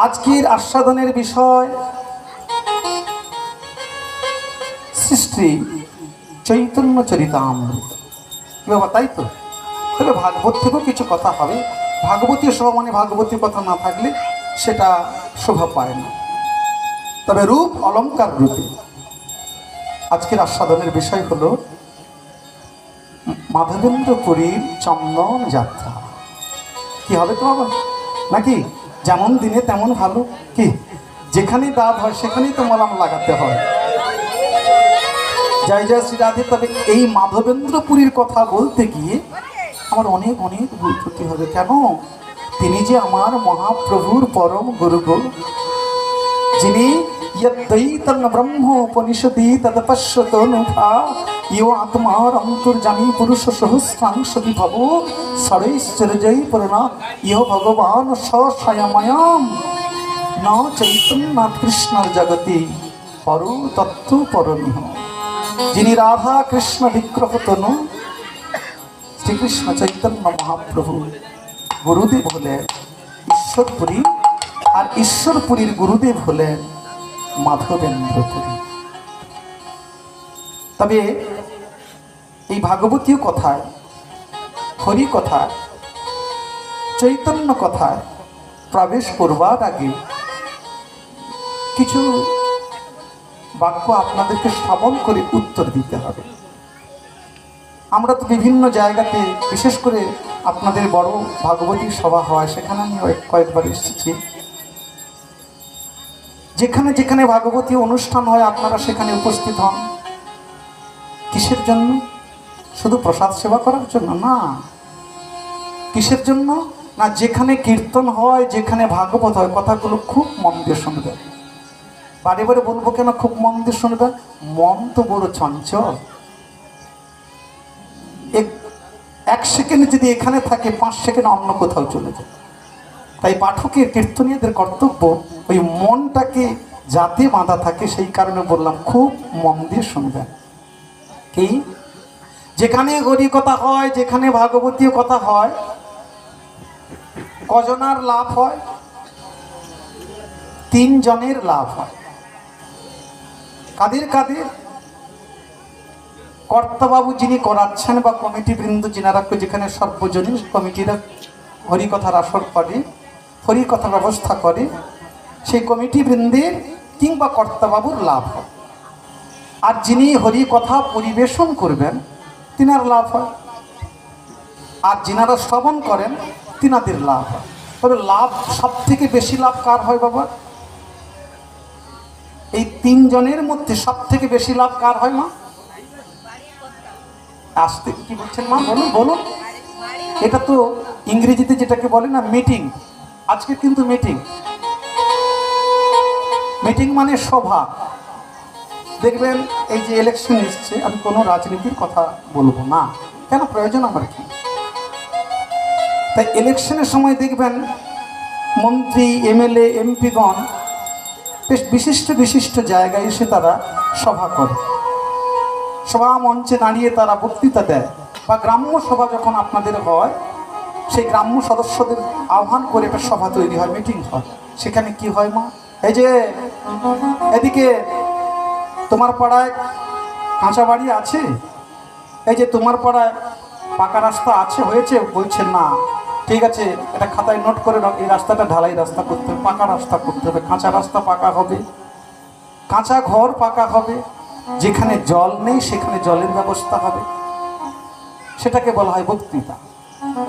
আজকের আস্বাদনের বিষয় সৃষ্টি চৈতন্য চরিতামৃত। কি বাবা, তাই তো? তবে ভাগবত থেকেও কিছু কথা হবে। ভাগবতীয় সভা মানে ভাগবতীয় কথা না থাকলে সেটা শোভা পায় না। তবে রূপ অলঙ্কার রূপে আজকের আস্বাদনের বিষয় হলো মাধবেন্দ্রপুরীর চন্দন যাত্রা। কি হবে তো বাবা? নাকি যেমন দিনে তেমন ভালো, কি যেখানেই দাঁত হয় সেখানেই তো মলম লাগাতে হয়। জয় জয় শ্রী রাধে। তবে এই মাধবেন্দ্রপুরীর কথা বলতে গিয়ে আমার অনেক অনেক ভুল ত্রুটি হবে। কেন? তিনি যে আমার মহাপ্রভুর পরম গুরু, যিনি यद्वैतं ब्रह्मोपनिषदि तदपश्यतोऽनुभा यो आत्मार अन्तर्जामी पुरुष सहस्रांश विभव षडैश्चर्यैः पूर्णा यो भगवान् स स्वयमयं न चैतन्यात् कृष्णर जगति परो तत्त्व परमिह। যিনি রাধা কৃষ্ণ বিগ্রহ তনু শ্রীকৃষ্ণ চৈতন্য মহাপ্রভু গুরুদেব হলেন ঈশ্বরপুরী, আর ঈশ্বরপুরীর গুরুদেব হলেন মাধবেন্দ্রপুরী। তবে এই ভাগবতীয় কথায়, হরি কথায়, চৈতন্য কথায় প্রবেশ করবার আগে কিছু বাক্য আপনাদেরকে শ্রবণ করে উত্তর দিতে হবে। আমরা তো বিভিন্ন জায়গাতে, বিশেষ করে আপনাদের বড় ভাগবতী সভা হয়, সেখানে আমি কয়েকবার এসেছি। যেখানে যেখানে ভাগবতী অনুষ্ঠান হয় আপনারা সেখানে উপস্থিত হন। কিসের জন্য? শুধু প্রসাদ সেবা করার জন্য না। কিসের জন্য? না, যেখানে কীর্তন হয়, যেখানে ভাগবত হয়, কথাগুলো খুব মন দিয়ে শুনবেন। বারে বারে বলবো কেন খুব মন দিয়ে শুনবেন? মন তো বড় চঞ্চল। এক সেকেন্ড যদি এখানে থাকে, 5 সেকেন্ড অন্য কোথাও চলে যায়। তাই পাঠকের, কীর্তনীয়দের কর্তব্য ওই মনটাকে যাতে বাঁধা থাকে, সেই কারণে বললাম খুব মন দিয়ে শুনবেন। কি? যেখানে হরি কথা হয়, যেখানে ভাগবতীয় কথা হয়, কজনার লাভ হয়? 3 জনের লাভ হয়। কাদের কাদের? কর্তাবাবু যিনি করাচ্ছেন বা কমিটি বৃন্দ যিনারা, যেখানে সর্বজনীন কমিটিরা হরিকথার আসর করে, হরিকথার ব্যবস্থা করে, সেই কমিটি বৃন্দের কিংবা কর্তাবাবুর লাভ হয়। আর যিনি হরিকথা পরিবেশন করবেন তিনার লাভ হয়। আর যিনারা শ্রবণ করেন তিনাদের লাভ হয়। তবে লাভ সব থেকে বেশি লাভ কার হয় বাবা? এই 3 জনের মধ্যে সব থেকে বেশি লাভ কার হয় মা? আসতে কি বলছেন মা? বলুন বলুন। এটা তো ইংরেজিতে যেটাকে বলে না মিটিং। আজকে কিন্তু মিটিং, মিটিং মানে সভা। দেখবেন এই যে ইলেকশন এসছে, আমি কোনো রাজনীতির কথা বলবো না, কেন প্রয়োজন আমার কি? তাই ইলেকশনের সময় দেখবেন মন্ত্রী, এমএলএ, এমপিগণ বেশ বিশিষ্ট বিশিষ্ট জায়গায় এসে তারা সভা করে, সভা মঞ্চে দাঁড়িয়ে তারা বক্তৃতা দেয়। বা গ্রাম্য সভা যখন আপনাদের হয়, সেই গ্রাম্য সদস্যদের আহ্বান করে একটা সভা তৈরি হয়, মিটিং হয়। সেখানে কি হয় মা? এই যে এদিকে তোমার পাড়ায় কাঁচা বাড়ি আছে, এই যে তোমার পাড়ায় পাকা রাস্তা আছে, হয়েছে? বলছে না। ঠিক আছে, এটা খাতায় নোট করে নাও, এই রাস্তাটা ঢালাই রাস্তা করতে হবে, পাকা রাস্তা করতে হবে, কাঁচা রাস্তা পাকা হবে, কাঁচা ঘর পাকা হবে, যেখানে জল নেই সেখানে জলের ব্যবস্থা হবে। সেটাকে বলা হয় বক্তৃতা।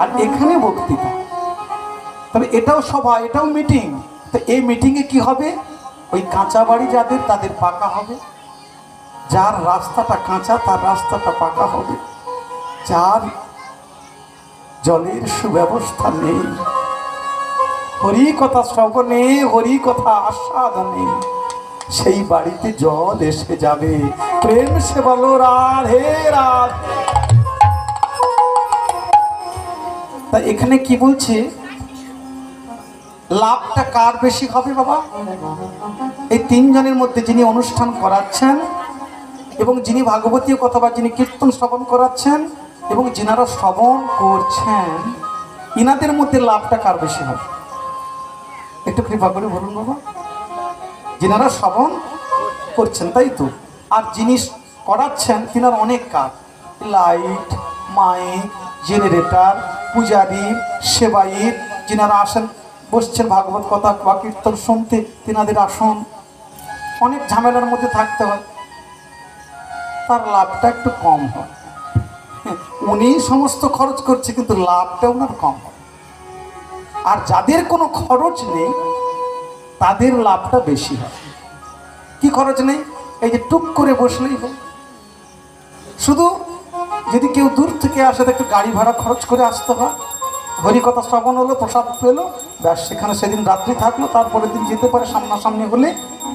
আর এখানে বক্তৃতা, তবে এটাও সভা, এটাও মিটিং। তো এই মিটিংয়ে কি হবে? ওই কাঁচা বাড়ি যাদের, তাদের পাকা হবে। যার রাস্তাটা কাঁচা তার রাস্তাটা পাকা হবে। যার জলের সুব্যবস্থা নেই, হরি কথা শ্রবণে, হরি কথা আস্বাদনে, সেই বাড়িতে জল এসে যাবে। প্রেম সে বলো রাধে রাধে। তা এখানে কি বলছে? লাভটা কার বেশি হবে বাবা? এই 3 জনের মধ্যে যিনি অনুষ্ঠান করাচ্ছেন এবং যিনি ভাগবতীয় কথা বা যিনি কীর্তন শ্রবণ করাচ্ছেন এবং যিনারা শ্রবণ করছেন, ইনাদের মধ্যে লাভটা কার বেশি হবে? একটু একটু কৃপা করে বলুন বাবা। যিনারা শ্রবণ করছেন, তাই তো, আর যিনি করাচ্ছেন তিনার অনেক কাজ, লাইট, মাইক, জেনারেটর, পূজারী, সেবায়িত, যিনারা আসেন বসছেন ভাগবত কথা বা কীর্তন শুনতে, তিনাদের আসন, অনেক ঝামেলার মধ্যে থাকতে হয়, তার লাভটা একটু কম হয়। উনি সমস্ত খরচ করছে কিন্তু লাভটা ওনার কম হয়। আর যাদের কোনো খরচ নেই তাদের লাভটা বেশি হয়। কি খরচ নেই? এই যে টুক করে বসলেই হয়। শুধু যদি কেউ দূর থেকে আসে তো একটু গাড়ি ভাড়া খরচ করে আসতে হয়, হরিকথা শ্রবণ হলো, প্রসাদ পেলো, ব্যাস সেখানে সেদিন রাত্রি থাকলো, তারপরের দিন যেতে পারে, সামনাসামনি হলে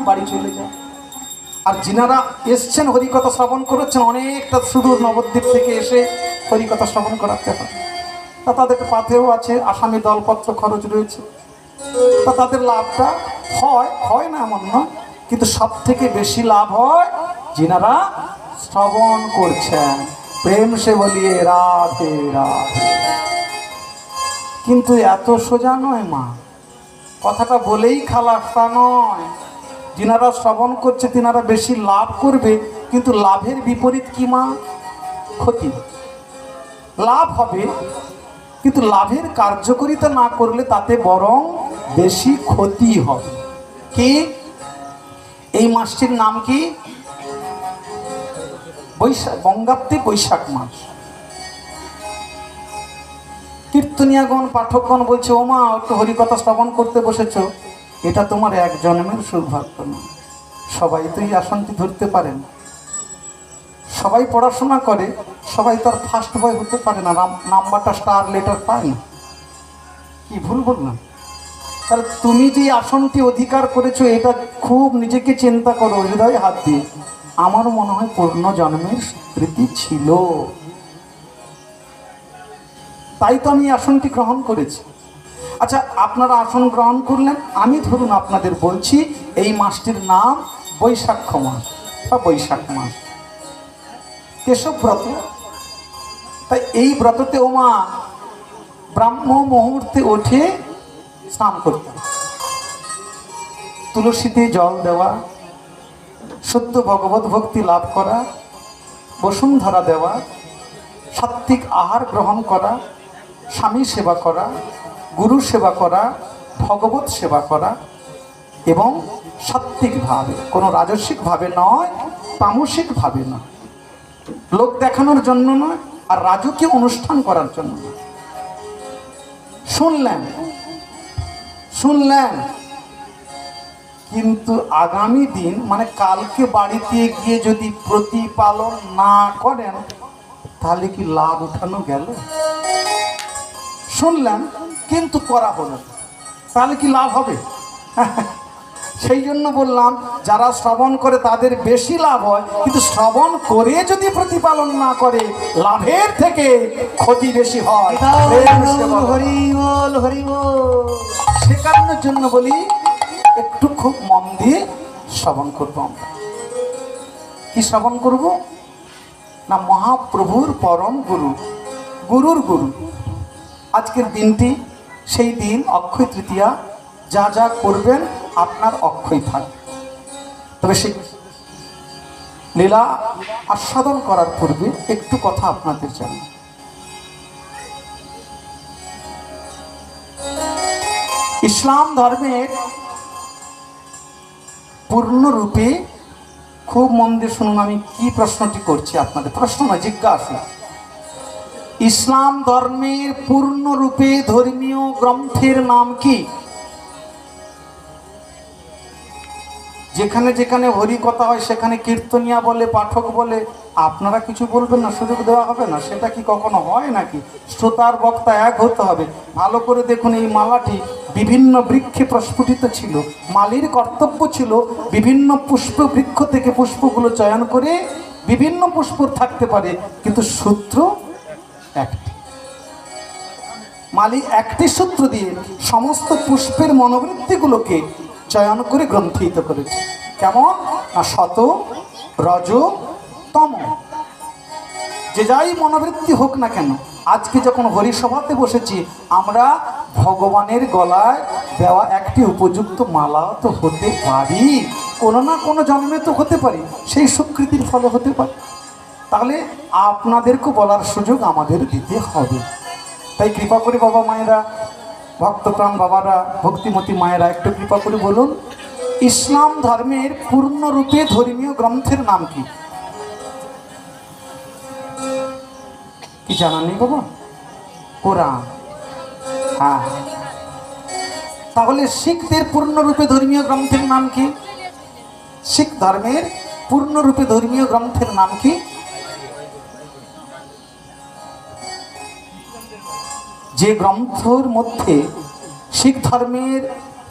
বাড়ি চলে যায়। আর যিনারা এসছেন হরিকথা শ্রবণ করেছেন অনেকটা সুদূর নবদ্বীপ থেকে এসে হরিকথা শ্রবণ করাতে হয়, তা তাদের পাথেও আছে, আসামি দলপত্র খরচ রয়েছে, তা তাদের লাভটা হয় না এমন নয়, কিন্তু সব থেকে বেশি লাভ হয় যিনারা শ্রবণ করছেন। প্রেম সে বলিয়ে রাধে রাধে। কিন্তু এত সোজা নয় মা, কথাটা বলেই খালাসটা নয়। যিনারা শ্রবণ করছে তিনারা বেশি লাভ করবে, কিন্তু লাভের বিপরীত কি মা? ক্ষতি। লাভ হবে কিন্তু লাভের কার্যকারিতা না করলে তাতে বরং বেশি ক্ষতি হবে। কি? এই মাসটির নাম কি? বৈশাখ, বঙ্গাব্দে বৈশাখ মাস। কীর্তনিয়াগণ, পাঠকগণ বলছে, ও মা, একটু হরিকথা শ্রবণ করতে বসেছ, এটা তোমার এক জন্মের সৌভাগ্য নয়। সবাই তো এই আসনটি ধরতে পারেন, সবাই পড়াশোনা করে, সবাই তো আর ফার্স্ট বয় হতে পারে না, নাম্বারটা স্টার লেটার পায় না। কি ভুল বললাম? তাহলে তুমি যে আসনটি অধিকার করেছো, এটা খুব নিজেকে চিন্তা করো, হৃদয়ে হাত দিয়ে। আমার মনে হয় পূর্ণ জন্মের স্মৃতি ছিল, তাই তো আমি আসনটি গ্রহণ করেছি। আচ্ছা, আপনারা আসন গ্রহণ করলেন, আমি ধরুন আপনাদের বলছি এই মাসটির নাম বৈশাখ মাস বা বৈশাখ মাস, কেশব ব্রত। তাই এই ব্রততে ওমা ব্রাহ্ম মুহূর্তে ওঠে স্নান করতে, তুলসীতে জল দেওয়া, সত্য ভগবত ভক্তি লাভ করা, বসুন্ধরা দেওয়া, সাত্ত্বিক আহার গ্রহণ করা, স্বামী সেবা করা, গুরু সেবা করা, ভগবত সেবা করা, এবং সাত্ত্বিকভাবে, কোনো রাজস্বিকভাবে নয়, তামসিকভাবে নয়, লোক দেখানোর জন্য নয়, আর রাজকীয় অনুষ্ঠান করার জন্য নয়। শুনলেন, কিন্তু আগামী দিন মানে কালকে বাড়িতে গিয়ে যদি প্রতিপালন না করেন তাহলে কি লাভ উঠানো গেল? শুনলেন কিন্তু করা হলো, তাহলে কি লাভ হবে? সেই জন্য বললাম, যারা শ্রবণ করে তাদের বেশি লাভ হয়, কিন্তু শ্রবণ করে যদি প্রতিপালন না করে লাভের থেকে ক্ষতি বেশি হয়। সে কারণের জন্য বলি একটু খুব মন দিয়ে শ্রবণ করবো। আমরা কি শ্রবণ করব না? মহাপ্রভুর পরম গুরু, গুরুর গুরু। আজকের দিনটি সেই দিন, অক্ষয় তৃতীয়া। যা যা করবেন আপনার অক্ষয় থাকবে। তবে সেই লীলা আস্বাদন করার পূর্বে একটু কথা আপনাদের জানাই। ইসলাম ধর্মের পূর্ণরূপে, খুব মন দিয়ে শুনুন আমি কি প্রশ্নটি করছি আপনাদের, প্রশ্ন না, জিজ্ঞাসা। ইসলাম ধর্মের পূর্ণরূপে ধর্মীয় গ্রন্থের নাম কি? যেখানে যেখানে হরিকথা হয় সেখানে কীর্তনিয়া বলে, পাঠক বলে, আপনারা কিছু বলবেন না, সুযোগ দেওয়া হবে না? সেটা কি কখনো হয় নাকি? শ্রোতার বক্তা এক হতে হবে। ভালো করে দেখুন, এই মালাটি বিভিন্ন বৃক্ষে প্রস্ফুটিত ছিল। মালির কর্তব্য ছিল বিভিন্ন পুষ্প বৃক্ষ থেকে পুষ্পগুলো চয়ন করে, বিভিন্ন পুষ্প থাকতে পারে কিন্তু সূত্র একটি। মালি একটি সূত্র দিয়ে সমস্ত পুষ্পের মনোবৃত্তিগুলোকে চয়ন করে গ্রন্থিত করেছে। কেমন না? শত, রজ, তম, যে যাই মনোবৃত্তি হোক না কেন, আজকে যখন হরিসভাতে বসেছি, আমরা ভগবানের গলায় দেওয়া একটি উপযুক্ত মালা তো হতে পারি, কোনো না কোনো জন্মে তো হতে পারি, সেই স্বীকৃতির ফলে হতে পারে। তাহলে আপনাদেরকে বলার সুযোগ আমাদের দিতে হবে। তাই কৃপা করে বাবা মায়েরা, ভক্তপ্রাণ বাবারা, ভক্তিমতী মায়েরা, একটু কৃপা করে বলুন, ইসলাম ধর্মের পূর্ণরূপে ধর্মীয় গ্রন্থের নাম কি? কি জানা নেই বাবা? কোরআন। হ্যাঁ, তাহলে শিখদের পূর্ণরূপে ধর্মীয় গ্রন্থের নাম কি? শিখ ধর্মের পূর্ণরূপে ধর্মীয় গ্রন্থের নাম কি? যে গ্রন্থের মধ্যে, শিখ ধর্মের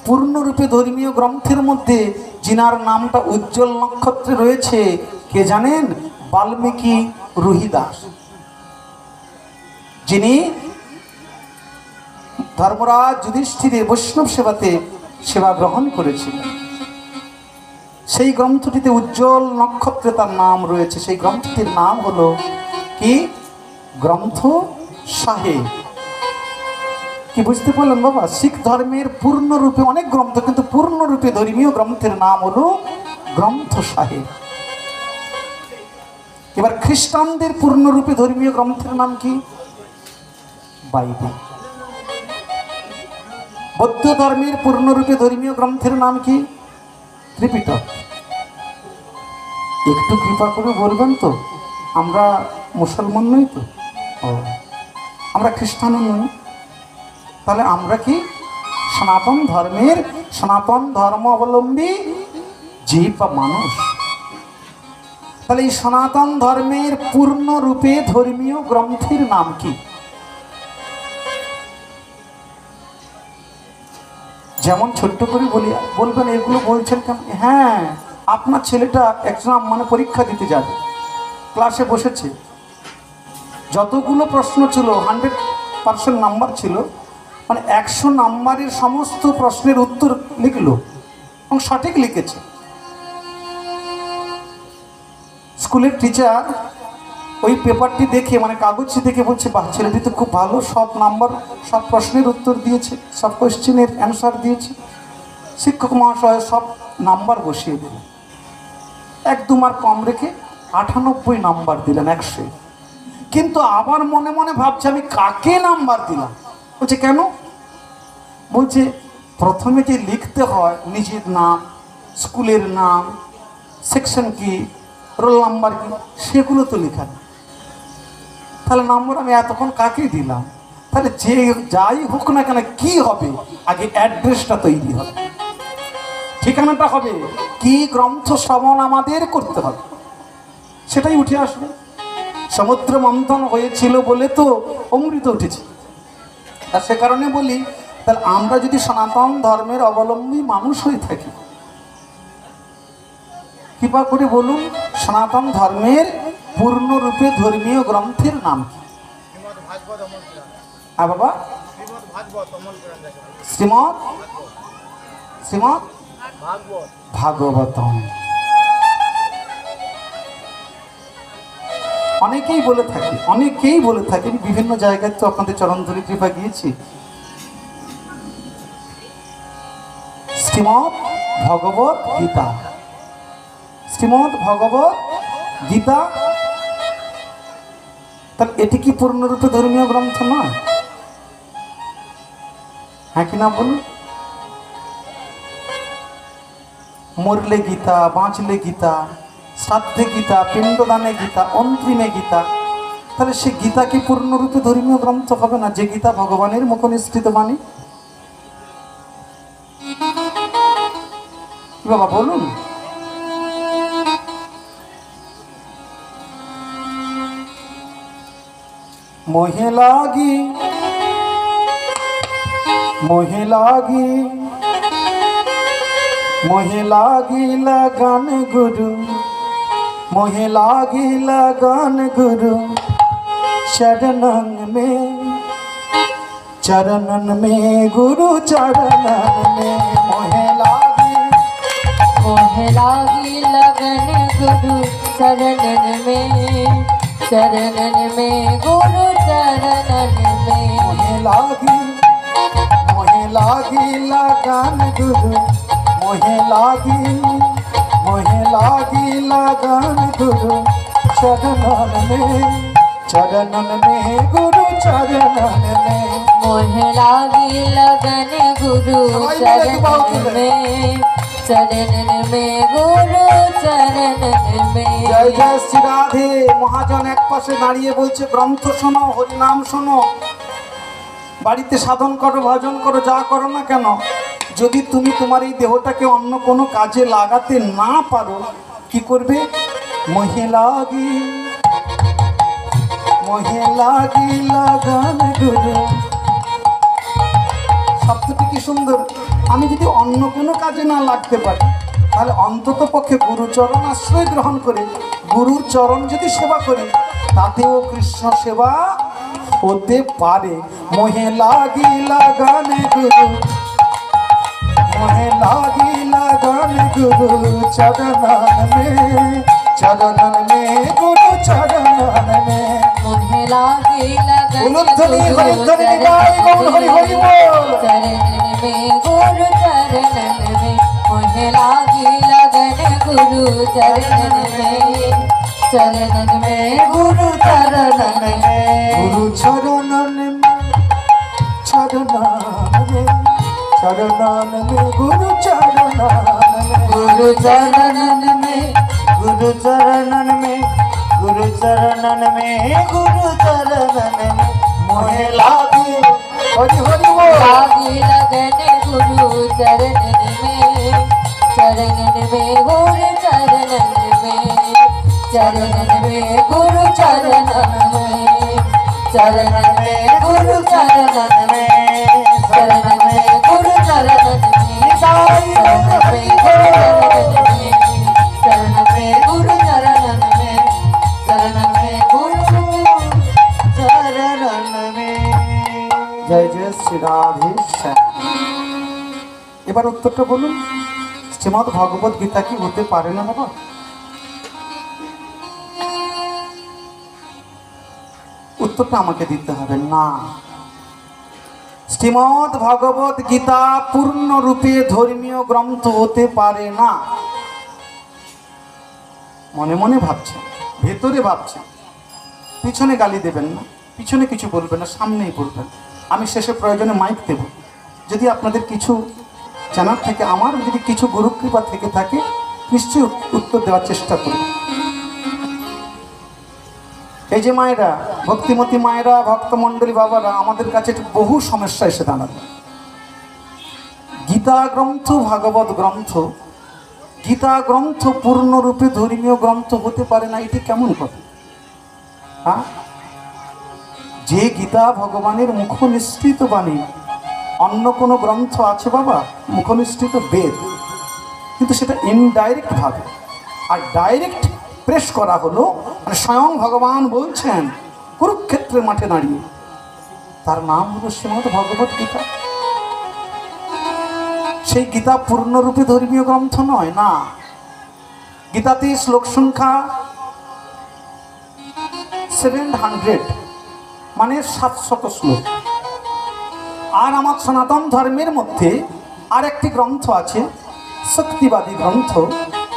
পূর্ণরূপে ধর্মীয় গ্রন্থের মধ্যে যিনার নামটা উজ্জ্বল নক্ষত্রে রয়েছে, কে জানেন? বাল্মীকি রুহিদাস, যিনি ধর্মরাজ যুধিষ্ঠিরের বৈষ্ণব সেবাতে সেবা গ্রহণ করেছিলেন। সেই গ্রন্থটিতে উজ্জ্বল নক্ষত্রে তার নাম রয়েছে। সেই গ্রন্থটির নাম হলো কি? গ্রন্থ সাহেব। কি বুঝতে পারলেন বাবা? শিখ ধর্মের পূর্ণরূপে অনেক গ্রন্থ, কিন্তু পূর্ণরূপে ধর্মীয় গ্রন্থের নাম হলো গ্রন্থ সাহেব। এবার খ্রিস্টানদের পূর্ণরূপে ধর্মীয় গ্রন্থের নাম কি? বাইবেল। বৌদ্ধ ধর্মের পূর্ণরূপে ধর্মীয় গ্রন্থের নাম কি? ত্রিপিটক। একটু কৃপা করে বলবেন তো, আমরা মুসলমান নই তো? ও, আমরা খ্রিস্টানও নই। তাহলে আমরা কি? সনাতন ধর্মের, সনাতন ধর্ম অবলম্বী জীব বা মানুষ। তাহলে এই সনাতন ধর্মের পূর্ণরূপে ধর্মীয় গ্রন্থের নাম কি? যেমন ছোট্ট করে বলি, বলবেন এগুলো বলছেন কেন? হ্যাঁ, আপনার ছেলেটা এক্সাম মানে পরীক্ষা দিতে যাবে, ক্লাসে বসেছে, যতগুলো প্রশ্ন ছিল 100% নাম্বার ছিল, মানে 100 নাম্বারের সমস্ত প্রশ্নের উত্তর লিখলো এবং সঠিক লিখেছে। স্কুলের টিচার ওই পেপারটি দেখে, মানে কাগজটি দেখে বলছে, বাহ, ছেলেটি তো খুব ভালো, সব নাম্বার, সব প্রশ্নের উত্তর দিয়েছে, সব কোয়েশ্চেনের অ্যান্সার দিয়েছে। শিক্ষক মহাশয় সব নাম্বার বসিয়ে দিলেন, 1-2 মার্ক কম রেখে 98 নাম্বার দিলেন 100। কিন্তু আবার মনে মনে ভাবছে, আমি কাকে নাম্বার দিলাম? বলছে কেন? বলছে প্রথমে যে লিখতে হয় নিজের নাম, স্কুলের নাম, সেকশন কি, রোল নাম্বার কি, সেগুলো তো লেখা নেই। তাহলে নম্বর আমি এতক্ষণ কাকে দিলাম? তাহলে যে যাই হোক না কেন, কি হবে? আগে অ্যাড্রেসটা তৈরি হবে, ঠিকানাটা হবে, কি গ্রন্থ শ্রবণ আমাদের করতে হবে, সেটাই উঠে আসবে। সমুদ্র মন্থন হয়েছিল বলে তো অমৃত উঠেছে। আর সে কারণে বলি, তাহলে আমরা যদি সনাতন ধর্মের অবলম্বী মানুষ হয়ে থাকি, কৃপা করে বলুন, সনাতন ধর্মের পূর্ণরূপে ধর্মীয় গ্রন্থের নাম কি? হ্যাঁ বাবা, শ্রীমদ ভাগবতম। অনেকেই বলে থাকেন, বিভিন্ন জায়গায় তো আপনাদের চরণধরি কৃপা গিয়েছি। শ্রীমদ ভগবত গীতা, শ্রীমদ ভগবত গীতা, তাহলে এটি কি পূর্ণরূপে ধর্মীয় গ্রন্থ নয়? হ্যাঁ কি না বলুন? মরলে গীতা, বাঁচলে গীতা, শ্রাদ্ধে গীতা, পিণ্ডদানে গীতা, অন্তিমে গীতা। তাহলে সে গীতা কি পূর্ণরূপে ধর্মীয় গ্রন্থ হবে না, যে গীতা ভগবানের মুখ নিঃসৃত বাণী? বাবা বলুন। মোহে লাগি लगन गुरु, मोहे लागी लगन गुरु, चरणन में गुरु चरणन में, मोहे लागी लगन गुरु चरणन में, चरणन में गुरु चरणन में मोहे लागी लगन गुरु मोहे लागी लगन गुरु चरणन में गुरु चरणन में मोहे लागी लगन गुरु चरणन में चरणन में गुरु चरणन में। जय जय श्री राधे। মহাজন এক পাশে দাঁড়িয়ে বলছে গ্রন্থ শোনো, হরিনাম শোনো, বাড়িতে সাধন করো, ভজন করো, যা করো না কেন, যদি তুমি তোমার এই দেহটাকে অন্য কোনো কাজে লাগাতে না পারো কি করবে? মোহে লাগি লাগান গুরু। শব্দটি কি সুন্দর। আমি যদি অন্য কোনো কাজে না লাগতে পারি তাহলে অন্তত পক্ষে গুরুচরণ আশ্রয় গ্রহণ করে গুরুর চরণ যদি সেবা করি তাতেও কৃষ্ণ সেবা হতে পারে। মোহে লাগি লাগান গুরু মোহে লাগি লাগান গুরু চরণন মে গুরু চরণন মে। मोहे लागी लगन उलुध्वनि गुरु हरिध्वनि निभाए गौर हरि हरि बोल। चरणन में गुरु चरणन में मोहे लागी लगन गुरु चरणन में चरणन में गुरु चरणन में गुरु चरणन में गुरु चरणन में गुरु चरणन में गुरु चरणन में मोहे लागी हरि हरि बोल। लागी लगन गुरु चरणन में चरणन में गुरु चरणन में चरणन में गुरु चरणन में चरणन में गुरु चरणन में चरणन में गुरु चरणन में चरणन में गुरु चरणन में चरणन में गुरु चरणन में। जय जय श्री राधे श्याम। এবার উত্তরটা বলুন, শ্রীমদ্ ভগবত গীতা কি হতে পারে না বাবা? উত্তরটা আমাকে দিতে হবে না। শ্রীমদ্ ভগবত গীতা পূর্ণরূপে ধর্মীয় গ্রন্থ হতে পারে না। মনে মনে ভাবছেন, ভেতরে ভাবছেন, পিছনে গালি দেবেন না, পিছনে কিছু বলবেন না, সামনেই বলবেন। আমি শেষে প্রয়োজনে মাইক দেব। যদি আপনাদের কিছু জানার থেকে, আমার যদি কিছু গুরুকৃপা থেকে থাকে, নিশ্চয়ই উত্তর দেওয়ার চেষ্টা করব। এই যে মায়েরা, ভক্তিমতী মায়েরা, ভক্তমণ্ডলী বাবারা, আমাদের কাছে বহু সমস্যা এসে দাঁড়াবে। গীতা গ্রন্থ, ভাগবত গ্রন্থ, গীতা গ্রন্থ পূর্ণরূপে ধর্মীয় গ্রন্থ হতে পারে না, এটি কেমন কথা? হ্যাঁ, যে গীতা ভগবানের মুখনিসৃত বাণী, অন্য কোনো গ্রন্থ আছে বাবা মুখনিসৃত বেদ, কিন্তু সেটা ইনডাইরেক্ট ভাবে, আর ডাইরেক্ট প্রেস করা হলো, মানে স্বয়ং ভগবান বলছেন কুরুক্ষেত্রের মাঠে দাঁড়িয়ে, তার নাম হলো শ্রীমদ্ ভগবত গীতা। সেই গীতা পূর্ণরূপে ধর্মীয় গ্রন্থ নয় না। গীতাতে শ্লোক সংখ্যা 700, মানে 700 শ্লোক। আর আমার সনাতন ধর্মের মধ্যে আর একটি গ্রন্থ আছে, শক্তিবাদী গ্রন্থ।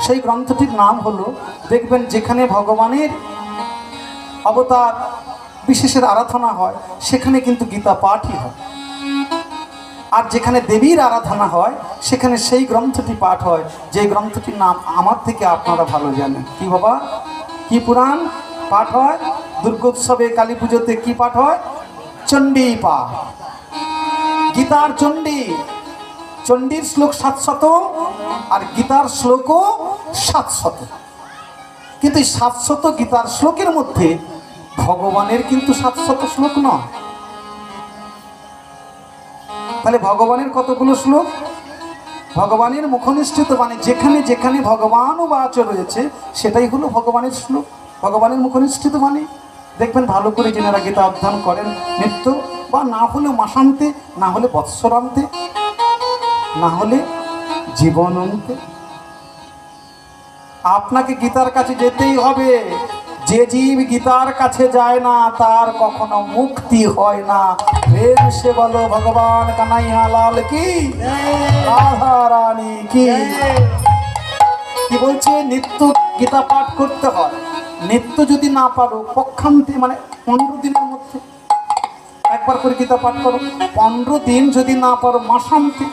সেই গ্রন্থটির নাম হলো, দেখবেন যেখানে ভগবানের অবতার বিশেষের আরাধনা হয় সেখানে কিন্তু গীতা পাঠই হয়, আর যেখানে দেবীর আরাধনা হয় সেখানে সেই গ্রন্থটি পাঠ হয়, যে গ্রন্থটির নাম আমার থেকে আপনারা ভালো জানেন। কি বাবা, কি পুরাণ পাঠ হয়? দুর্গোৎসবে, কালী পুজোতে কি পাঠ হয়? চণ্ডী পাঠ। গীতার চণ্ডী, চণ্ডীর শ্লোক 700 আর গীতার শ্লোকও 700, কিন্তু এই 700 গীতার শ্লোকের মধ্যে ভগবানের কিন্তু 700 শ্লোক নয়। তাহলে ভগবানের কতগুলো শ্লোক? ভগবানের মুখনিষ্ঠিত বাণী, যেখানে যেখানে ভগবান বাচ রয়েছে সেটাই হলো ভগবানের শ্লোক, ভগবানের মুখনিষ্ঠিত বাণী। দেখবেন ভালো করে যেনারা গীতা অধ্যয়ন করেন নিত্য, বা না হলে মাসান্তে, না হলে বৎসরান্তে, না হলে জীবনান্তে, আপনাকে গীতার কাছে যেতেই হবে। যে জীব গীতার কাছে যায় না তার কখনো মুক্তি হয় না। প্রেম সে বলো ভগবান কানাইয়া লাল কি, রাধা রানী কি। কি বলছে? নিত্য গীতা পাঠ করতে হয়। নিত্য যদি না পারো পক্ষান্তে মানে 15 দিনের মধ্যে একবার করে গীতা পাঠ করো। 15 দিন যদি না পারো মাসান্তে,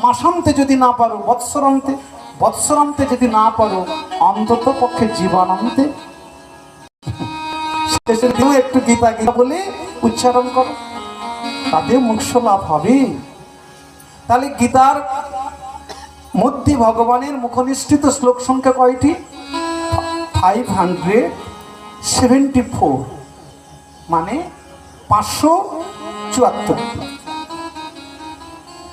মাসান্তে যদি না পারো বৎসরান্তে, বৎসরান্তে যদি না পারো অন্তত পক্ষে জীবনান্তে শেষের দিনও একটু গীতা গীতা বলে উচ্চারণ করো, তাতে মোক্ষ লাভ হবে। তাহলে গীতার মধ্যে ভগবানের মুখনিষ্ঠিত শ্লোক সংখ্যা কয়টি? 574, মানে 574।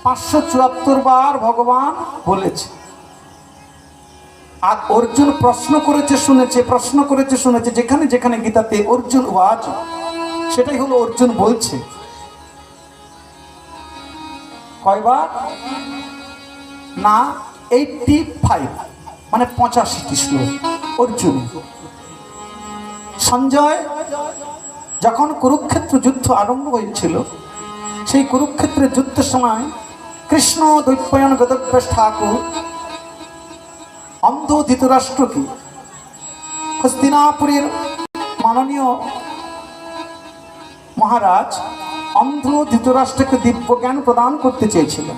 574 বার ভগবান বলেছে। আর অর্জুন প্রশ্ন করেছে শুনেছে, প্রশ্ন করেছে শুনেছে, যেখানে যেখানে গীতাতে অর্জুন ওয়াজ, সেটাই হলো অর্জুন বলছে। কয়বার না? 85, মানে 85টি শ্লোক অর্জুন। সঞ্জয় যখন কুরুক্ষেত্র যুদ্ধ আরম্ভ হয়েছিল, সেই কুরুক্ষেত্রের যুদ্ধের সময় কৃষ্ণ দ্বৈপায়ন বেদব্যাস ঠাকুর অন্ধ ধৃতরাষ্ট্রকে, হস্তিনাপুরের মাননীয় মহারাজ অন্ধ ধৃতরাষ্ট্রকে দিব্যজ্ঞান প্রদান করতে চেয়েছিলেন,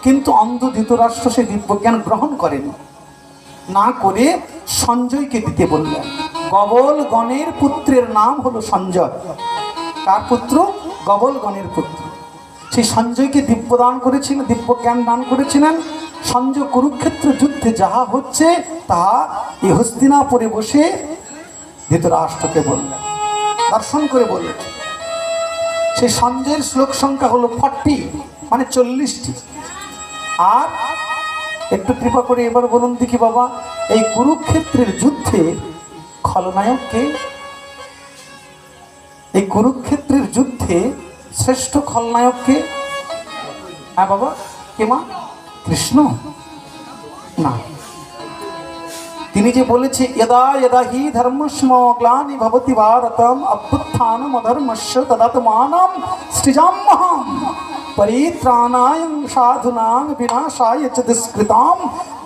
কিন্তু অন্ধ ধৃতরাষ্ট্র সেই দিব্যজ্ঞান গ্রহণ করেনি, না করে সঞ্জয়কে দিতে বললেন। গবলগণের পুত্রের নাম হলো সঞ্জয়। কার পুত্র? গবলগণের পুত্র। সেই সঞ্জয়কে দিব্যদান করেছিলেন, দিব্যজ্ঞান দান করেছিলেন। সঞ্জয় কুরুক্ষেত্র যুদ্ধে যাহা হচ্ছে তাহা এই হস্তিনাপুরে বসে ধৃতরাষ্ট্রকে বললেন, দর্শন করে বললেন। সেই সঞ্জয়ের শ্লোক সংখ্যা হলো 40, মানে 40টি। আর একটু কৃপা করে এবার বলুন দেখি বাবা, এই কুরুক্ষেত্রের যুদ্ধে খলনায়ক কে? এই কুরুক্ষেত্রের যুদ্ধে শ্রেষ্ঠ খলনায়ক কে? হ্যাঁ বাবা, কে মা? কৃষ্ণ না। তিনি যে বলেছে যদা যদা হি ধর্মস্ম গ্লানি ভবতি ভারতম অভ্যুত্থানম অধর্মস্য তদাত্মানম সৃজাম্যহম পরিত্রাণায় সাধুনাং বিনাশায় চ দুষ্কৃতাম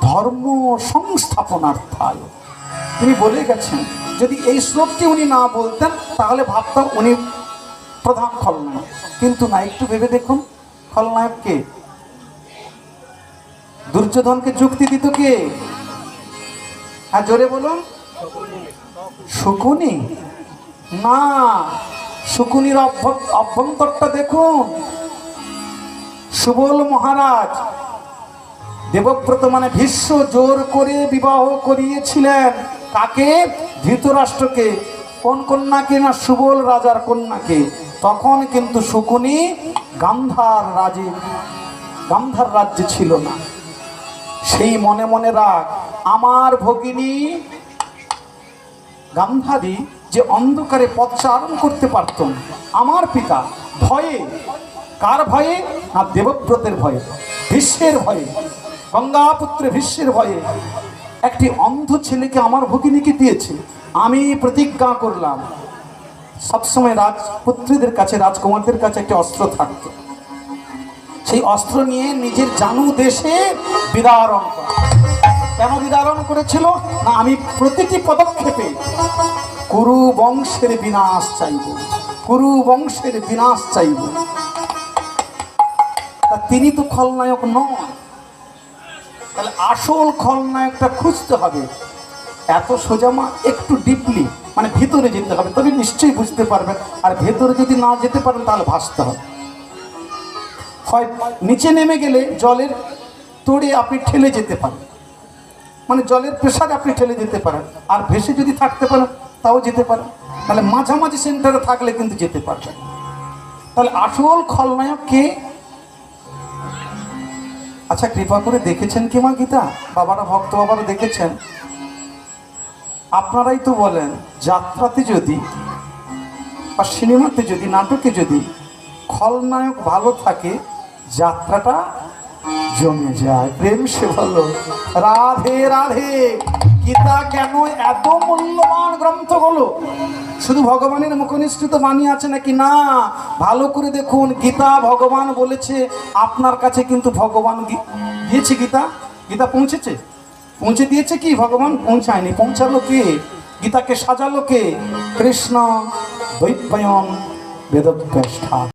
ধর্ম সংস্থাপনার্থায়। তিনি বলে গেছেন, যদি এই শ্লোকটি উনি না বলতেন তাহলে ভাবতাম উনি প্রধান খলনায়ক, কিন্তু না। একটু ভেবে দেখুন, খলনায়ক কে? দুর্যোধনকে যুক্তি দিত কে? হ্যাঁ জোরে বলুন। শকুনি না, শকুনির অভ্যন্তরটা দেখুন। সুবল মহারাজ দেবব্রত মানে ভীষ্ম জোর করে বিবাহ করিয়েছিলেন। কাকে? ধৃতরাষ্ট্রকে। কোন কন্যাকে? না, সুবল রাজার কন্যাকে। তখন কিন্তু শকুনি গান্ধার রাজ্যে ছিল না। সেই মনে মনে রাখ, আমার ভগিনী গান্ধারী যে অন্ধকারে পথচারণ করতে পারত না, আমার পিতা ভয়ে, কার ভয়ে? না, দেবব্রতের ভয়ে, ভীষ্মের ভয়ে, গঙ্গাপুত্রে ভীষ্মের ভয়ে একটি অন্ধ ছেলেকে আমার ভগিনীকে দিয়েছে। আমি প্রতিজ্ঞা করলাম সবসময় রাজপুত্রীদের কাছে, রাজকুমারদের কাছে একটি অস্ত্র থাকতো। সেই অস্ত্র নিয়ে নিজের জানু দেশে বিদারণ করা। কেন বিদারণ করেছিল? না, আমি প্রতিটি পদক্ষেপে কুরু বংশের বিনাশ চাইব, কুরু বংশের বিনাশ চাইব। তা তিনি তো খলনায়ক নন, তাহলে আসল খলনায়কটা খুঁজতে হবে। এত সোজা মা? একটু ডিপলি, মানে ভেতরে যেতে হবে, তবে নিশ্চয়ই বুঝতে পারবেন। আর ভেতরে যদি না যেতে পারেন তাহলে ভাসতে হবে। হয় নিচে নেমে গেলে জলের তোড়ে আপনি ঠেলে যেতে পারেন, মানে জলের প্রেসারে আপনি ঠেলে যেতে পারেন। আর ভেসে যদি থাকতে পারেন তাও যেতে পারেন। তাহলে মাঝামাঝি সেন্টারে থাকলে কিন্তু যেতে পারবেন। তাহলে আসল খলনায়ক কে? আচ্ছা কৃপা করে দেখেছেন কি মা গীতা? বাবারা, ভক্ত বাবারা দেখেছেন? আপনারাই তো বলেন, যাত্রাতে যদি বা সিনেমাতে যদি, নাটকে যদি খলনায়ক ভালো থাকে, যাত্রাটা জমে যায়, প্রেম সে ভালো। রাধে রাধে। গীতা কেন এত মূল্যবান গ্রন্থ হলো? শুধু ভগবানের মুখনিষ্ঠিত বাণী আছে নাকি? না, ভালো করে দেখুন। গীতা ভগবান বলেছে, আপনার কাছে কিন্তু ভগবান দিয়েছে গীতা। গীতা পৌঁছেছে? পৌঁছে দিয়েছে কি ভগবান? পৌঁছায়নি। পৌঁছালো কে? গীতাকে সাজালো কে? কৃষ্ণ দ্বৈপায়ন বেদব্যাস ঠাকুর।